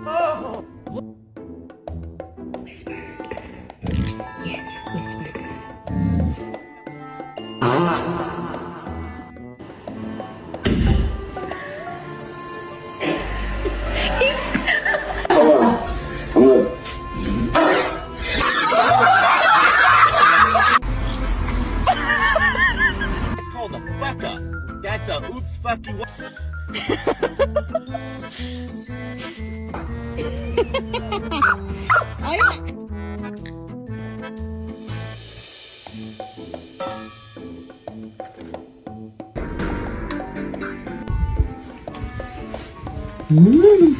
Oh! Yes, whisper. Called a fuck up. That's a oops fucking Mm.